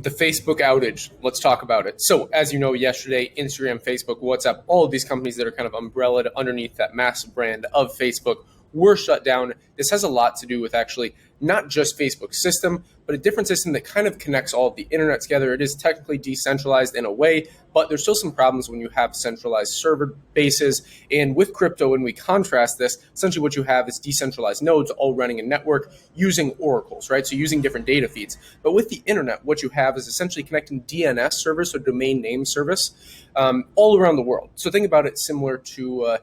The Facebook outage. Let's talk about it. So, as you know, yesterday, Instagram, Facebook, WhatsApp, all of these companies that are kind of umbrellaed underneath that massive brand of Facebook were shut down. This has a lot to do with actually not just Facebook's system, but a different system that kind of connects all of the internet together. It is technically decentralized in a way, but there's still some problems when you have centralized server bases. And with crypto, when we contrast this, essentially what you have is decentralized nodes all running a network using oracles, right? So using different data feeds. But with the internet, what you have is essentially connecting DNS servers, so domain name service, all around the world. So think about it similar to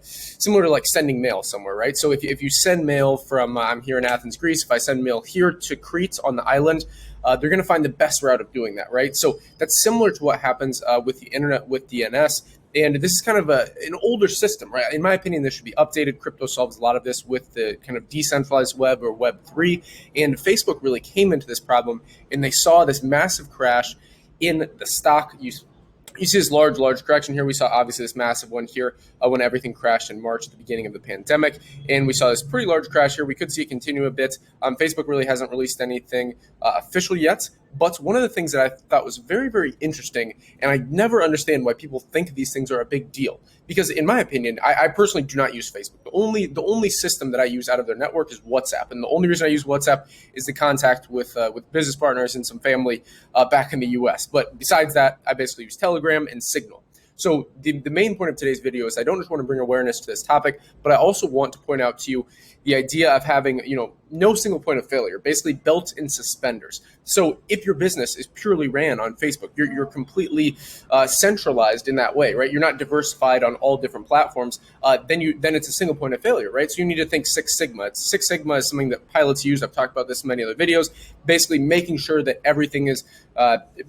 like sending mail somewhere, right? So if you send mail from, I'm here in Athens, Greece, if I send mail here to Crete on the island, they're going to find the best route of doing that, right? So that's similar to what happens with the internet with DNS. And this is kind of an older system, right? In my opinion, this should be updated. Crypto solves a lot of this with the kind of decentralized web or Web3. And Facebook really came into this problem, and they saw this massive crash in the stock. You see this large correction here. We saw obviously this massive one here when everything crashed in March at the beginning of the pandemic. And we saw this pretty large crash here. We could see it continue a bit. Facebook really hasn't released anything official yet. But one of the things that I thought was very, very interesting, and I never understand why people think these things are a big deal. Because in my opinion, I personally do not use Facebook. The only system that I use out of their network is WhatsApp. And the only reason I use WhatsApp is the contact with business partners and some family back in the US. But besides that, I basically use Telegram and Signal. So the main point of today's video is I don't just want to bring awareness to this topic, but I also want to point out to you the idea of having, no single point of failure, basically belt in suspenders. So if your business is purely ran on Facebook, you're completely centralized in that way, right? You're not diversified on all different platforms. Then it's a single point of failure, right? So you need to think Six Sigma. Six Sigma is something that pilots use. I've talked about this in many other videos. Basically, making sure that everything is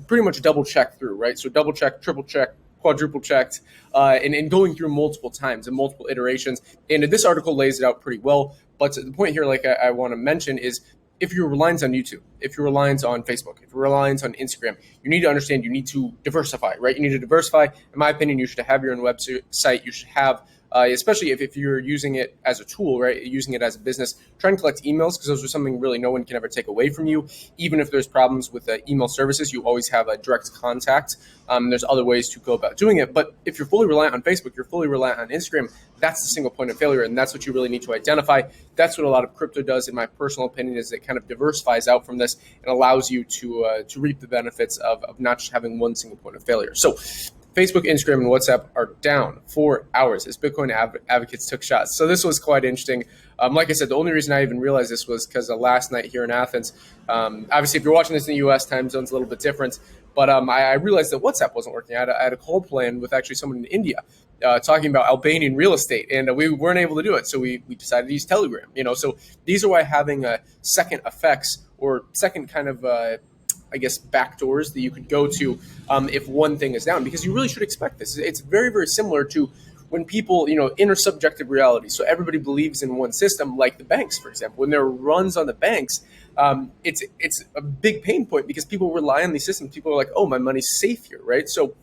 pretty much double checked through, right? So double check, triple check, quadruple checked, and going through multiple times and multiple iterations. And this article lays it out pretty well. But the point here, like I want to mention, is if you're reliant on YouTube, if you're reliant on Facebook, if you're reliant on Instagram, you need to understand you need to diversify, right? You need to diversify. In my opinion, you should have your own website. You should have, especially if you're using it as a tool, right? Using it as a business, try and collect emails because those are something really no one can ever take away from you. Even if there's problems with email services, you always have a direct contact. There's other ways to go about doing it. But if you're fully reliant on Facebook, you're fully reliant on Instagram, that's the single point of failure. And that's what you really need to identify. That's what a lot of crypto does, in my personal opinion, is it kind of diversifies out from this and allows you to reap the benefits of not just having one single point of failure. So Facebook, Instagram, and WhatsApp are down 4 hours as Bitcoin advocates took shots. So this was quite interesting. Like I said, the only reason I even realized this was because last night here in Athens, obviously if you're watching this in the US, time zone's a little bit different, but I realized that WhatsApp wasn't working. I had a call plan with actually someone in India talking about Albanian real estate, and we weren't able to do it, so we decided to use Telegram. So these are why having second effects or second kind of backdoors that you could go to if one thing is down, because you really should expect this. It's very, very similar to when people, intersubjective reality. So everybody believes in one system, like the banks, for example. When there are runs on the banks, it's a big pain point because people rely on these systems. People are like, oh, my money's safe here, right? So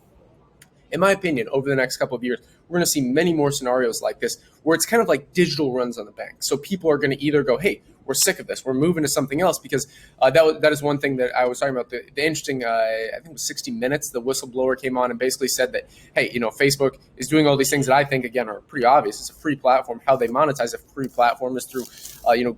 in my opinion, over the next couple of years, we're going to see many more scenarios like this where it's kind of like digital runs on the bank. So people are going to either go, hey, we're sick of this, we're moving to something else, because that is one thing that I was talking about. The interesting, I think it was 60 Minutes, the whistleblower came on and basically said that, hey, Facebook is doing all these things that I think, again, are pretty obvious. It's a free platform. How they monetize a free platform is through,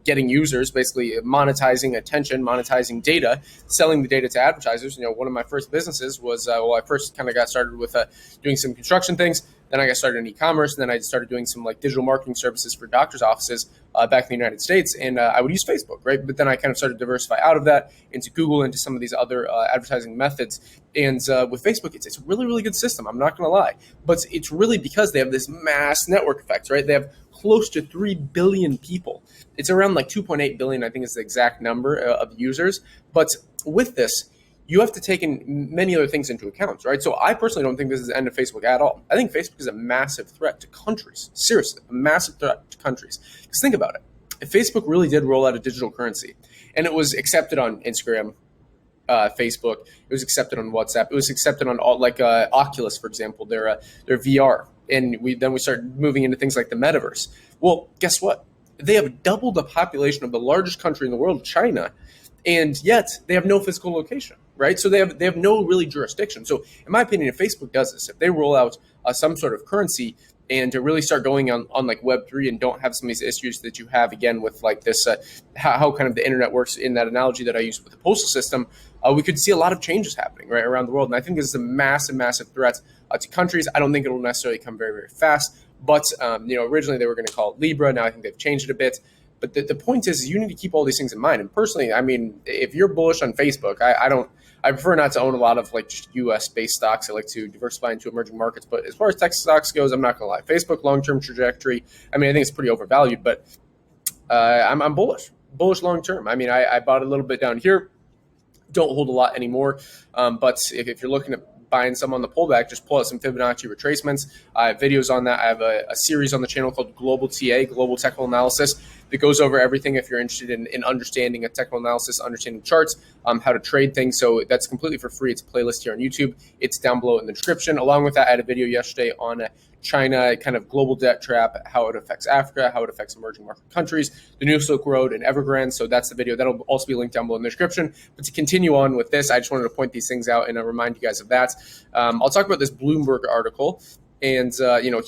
getting users, basically monetizing attention, monetizing data, selling the data to advertisers. One of my first businesses was, I first kind of got started with doing some construction things. Then I got started in e-commerce, and then I started doing some digital marketing services for doctors' offices back in the United States, and I would use Facebook, right? But then I kind of started to diversify out of that into Google, into some of these other advertising methods. And with Facebook, it's a really, really good system. I'm not going to lie, but it's really because they have this mass network effect, right? They have close to 3 billion people. It's around 2.8 billion, I think is the exact number of users. But with this, you have to take in many other things into account, right? So I personally don't think this is the end of Facebook at all. I think Facebook is a massive threat to countries. Seriously, a massive threat to countries. Because think about it. If Facebook really did roll out a digital currency and it was accepted on Instagram, Facebook, it was accepted on WhatsApp, it was accepted on all, Oculus, for example, their VR, and we started moving into things like the metaverse. Well, guess what? They have doubled the population of the largest country in the world, China, and yet they have no physical location, right? So they have no really jurisdiction. So in my opinion, if Facebook does this, if they roll out some sort of currency and to really start going on like Web3 and don't have some of these issues that you have again with like this, how kind of the internet works in that analogy that I used with the postal system, we could see a lot of changes happening right around the world. And I think this is a massive threat to countries. I don't think it'll necessarily come very fast, but originally they were going to call it Libra. Now I think they've changed it a bit. But the point is you need to keep all these things in mind. And personally, I mean, if you're bullish on Facebook, I prefer not to own a lot of like just US based stocks. I like to diversify into emerging markets. But as far as tech stocks goes, I'm not going to lie. Facebook long-term trajectory, I mean, I think it's pretty overvalued, but I'm bullish long term. I mean, I bought a little bit down here, don't hold a lot anymore. But if you're looking at buying some on the pullback, just pull out some Fibonacci retracements. I have videos on that. I have a series on the channel called Global TA, Global Technical Analysis, that goes over everything if you're interested in understanding a technical analysis, understanding charts, how to trade things. So that's completely for free. It's a playlist here on YouTube. It's down below in the description. Along with that, I had a video yesterday on China, kind of global debt trap, how it affects Africa, how it affects emerging market countries, the New Silk Road, and Evergrande. So that's the video. That'll also be linked down below in the description. But to continue on with this, I just wanted to point these things out and remind you guys of that. I'll talk about this Bloomberg article, and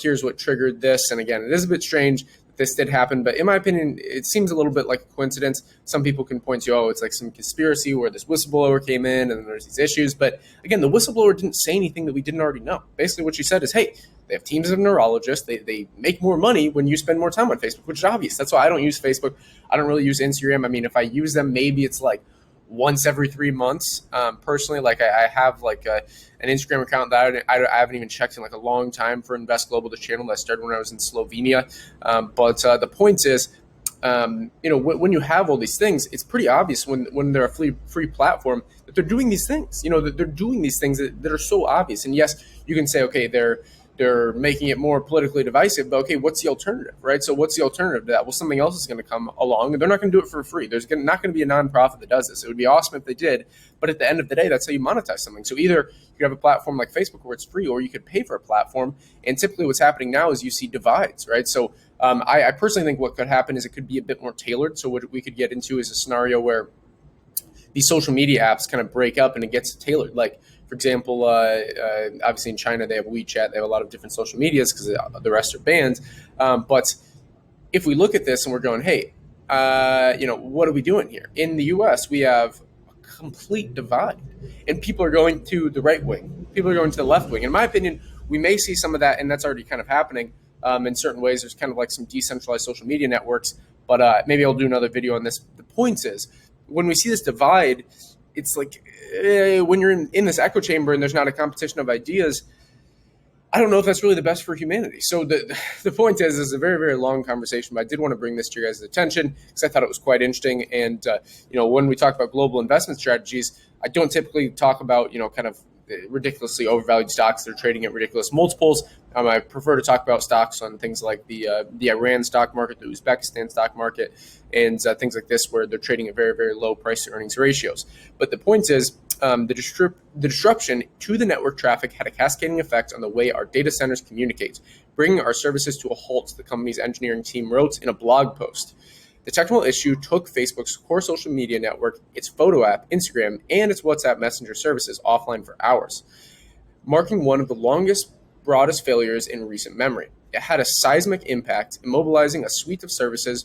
here's what triggered this. And again, it is a bit strange that this did happen, but in my opinion, it seems a little bit like a coincidence. Some people can point to, it's like some conspiracy where this whistleblower came in and there's these issues. But again, the whistleblower didn't say anything that we didn't already know. Basically, what she said is, hey, they have teams of neurologists. They make more money when you spend more time on Facebook, which is obvious. That's why I don't use Facebook. I don't really use Instagram. I mean, if I use them, maybe it's like once every 3 months. Personally, like I have like an Instagram account that I haven't even checked in like a long time for Invest Global, the channel that I started when I was in Slovenia. But the point is, when you have all these things, it's pretty obvious when they're a free platform that they're doing these things. That they're doing these things that are so obvious. And yes, you can say, okay, they're making it more politically divisive, but okay, what's the alternative, right? So what's the alternative to that? Well, something else is going to come along, and they're not going to do it for free. There's not going to be a nonprofit that does this. It would be awesome if they did, but at the end of the day, that's how you monetize something. So either you have a platform like Facebook where it's free, or you could pay for a platform. And typically what's happening now is you see divides, right? So I personally think what could happen is it could be a bit more tailored. So what we could get into is a scenario where these social media apps kind of break up and it gets tailored. Like, for example, obviously in China, they have WeChat. They have a lot of different social medias because the rest are banned. But if we look at this and we're going, hey, what are we doing here? In the US, we have a complete divide. And people are going to the right wing. People are going to the left wing. In my opinion, we may see some of that, and that's already kind of happening in certain ways. There's kind of like some decentralized social media networks. But maybe I'll do another video on this. The point is, when we see this divide, it's like when you're in this echo chamber and there's not a competition of ideas, I don't know if that's really the best for humanity. So the point is, it's a very long conversation, but I did want to bring this to your guys' attention because I thought it was quite interesting. And, when we talk about global investment strategies, I don't typically talk about, kind of ridiculously overvalued stocks that are trading at ridiculous multiples. I prefer to talk about stocks on things like the Iran stock market, the Uzbekistan stock market, and things like this where they're trading at very low price to earnings ratios. But the point is, the disruption to the network traffic had a cascading effect on the way our data centers communicate, bringing our services to a halt, the company's engineering team wrote in a blog post. The technical issue took Facebook's core social media network, its photo app, Instagram, and its WhatsApp Messenger services offline for hours, marking one of the longest, broadest failures in recent memory. It had a seismic impact, immobilizing a suite of services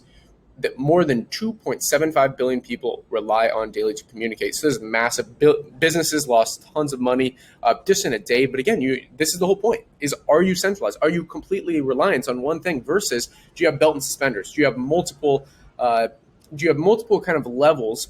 that more than 2.75 billion people rely on daily to communicate. So this is massive. Businesses lost tons of money just in a day. But again, this is the whole point, is are you centralized? Are you completely reliant on one thing versus do you have belt and suspenders? Do you have multiple kind of levels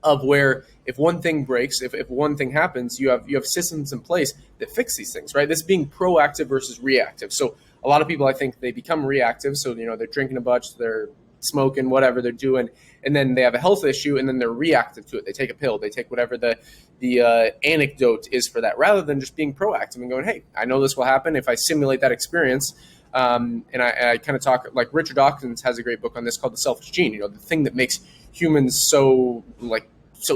of where if one thing breaks, if one thing happens, you have systems in place that fix these things, right? This being proactive versus reactive. So a lot of people, I think they become reactive. So, they're drinking a bunch, they're smoking, whatever they're doing, and then they have a health issue, and then they're reactive to it. They take a pill, they take whatever the anecdote is for that, rather than just being proactive and going, hey, I know this will happen if I simulate that experience. And I kind of talk, like Richard Dawkins has a great book on this called The Selfish Gene. The thing that makes humans so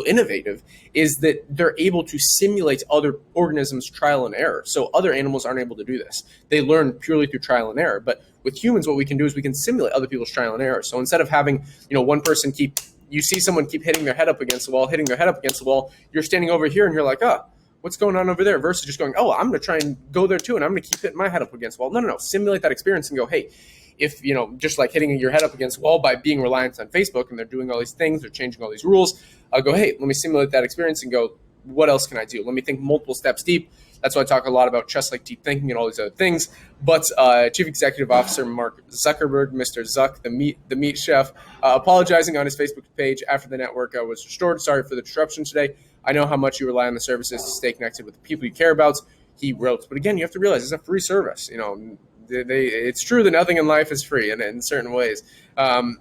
innovative is that they're able to simulate other organisms' trial and error. So other animals aren't able to do this. They learn purely through trial and error. But with humans, what we can do is we can simulate other people's trial and error. So instead of having, one person keep, you see someone keep hitting their head up against the wall, you're standing over here and you're like, oh, what's going on over there? Versus just going, oh, I'm going to try and go there too, and I'm going to keep hitting my head up against the wall. No. Simulate that experience and go, hey, if, just like hitting your head up against the wall by being reliant on Facebook, and they're doing all these things, they're changing all these rules, I'll go, hey, let me simulate that experience and go, what else can I do? Let me think multiple steps deep. That's why I talk a lot about just like deep thinking and all these other things. But Chief Executive Officer Mark Zuckerberg, Mr. Zuck, the meat chef, apologizing on his Facebook page after the network was restored. Sorry for the disruption today. I know how much you rely on the services to stay connected with the people you care about, he wrote. But again, you have to realize it's a free service. It's true that nothing in life is free, and in certain ways. So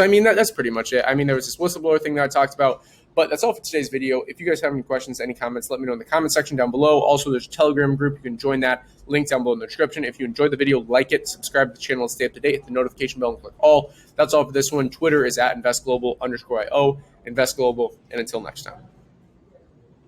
I mean, that's pretty much it. I mean, there was this whistleblower thing that I talked about. But that's all for today's video. If you guys have any questions, any comments, let me know in the comment section down below. Also, there's a Telegram group. You can join that. Link down below in the description. If you enjoyed the video, like it, subscribe to the channel, and stay up to date. Hit the notification bell and click all. That's all for this one. Twitter is @InvestGlobal_IO, InvestGlobal, and until next time.